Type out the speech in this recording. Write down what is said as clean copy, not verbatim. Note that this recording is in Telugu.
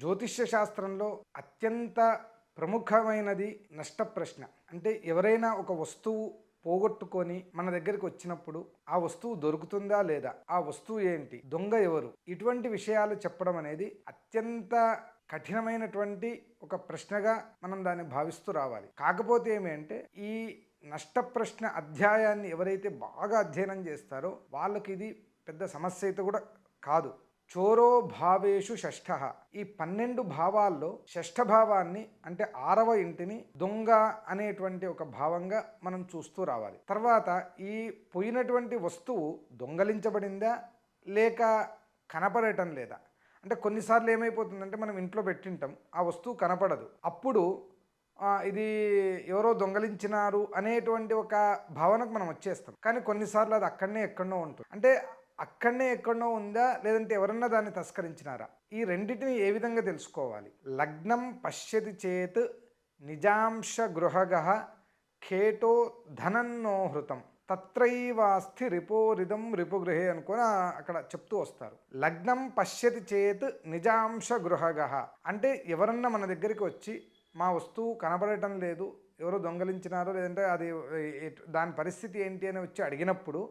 జ్యోతిష్య శాస్త్రంలో అత్యంత ప్రముఖమైనది నష్ట ప్రశ్న. అంటే ఎవరైనా ఒక వస్తువు పోగొట్టుకొని మన దగ్గరికి వచ్చినప్పుడు ఆ వస్తువు దొరుకుతుందా లేదా, ఆ వస్తువు ఏంటి, దొంగ ఎవరు, ఇటువంటి విషయాలు చెప్పడం అనేది అత్యంత కఠినమైనటువంటి ఒక ప్రశ్నగా మనం దాన్ని భావిస్తూ రావాలి. కాకపోతే ఏమంటే ఈ నష్ట ప్రశ్న అధ్యాయాన్ని ఎవరైతే బాగా అధ్యయనం చేస్తారో వాళ్ళకి ఇది పెద్ద సమస్య అయితే కూడా కాదు. చోరో భావేషు షష్ఠ, ఈ 12 భావాల్లో షష్ఠ భావాన్ని అంటే 6వ ఇంటిని దొంగ అనేటువంటి ఒక భావంగా మనం చూస్తూ రావాలి. తర్వాత ఈ పోయినటువంటి వస్తువు దొంగలించబడిందా లేక కనపడటం లేదా. అంటే కొన్నిసార్లు ఏమైపోతుందంటే మనం ఇంట్లో పెట్టింటాం, ఆ వస్తువు కనపడదు, అప్పుడు ఇది ఎవరో దొంగలించినారు అనేటువంటి ఒక భావనకు మనం వచ్చేస్తాం. కానీ కొన్నిసార్లు అది అక్కడనే ఎక్కడనో ఉంటుంది. అంటే అక్కడనే ఎక్కడనో ఉందా లేదంటే ఎవరన్నా దాన్ని తస్కరించినారా, ఈ రెండింటిని ఏ విధంగా తెలుసుకోవాలి. లగ్నం పశ్యతి చేత్ నిజాంశ గృహగః ఖేటో ధనన్నోహృతం తత్రైవాస్థి రిపోరిదం రిపుగృహే అనుకొని అక్కడ చెప్తూ వస్తారు. లగ్నం పశ్యతి చేత్ నిజాంశ గృహగః అంటే ఎవరన్నా మన దగ్గరికి వచ్చి మా వస్తువు కనబడటం లేదు, ఎవరో దొంగలించినారో లేదంటే అది దాని పరిస్థితి ఏంటి అని వచ్చి అడిగినప్పుడు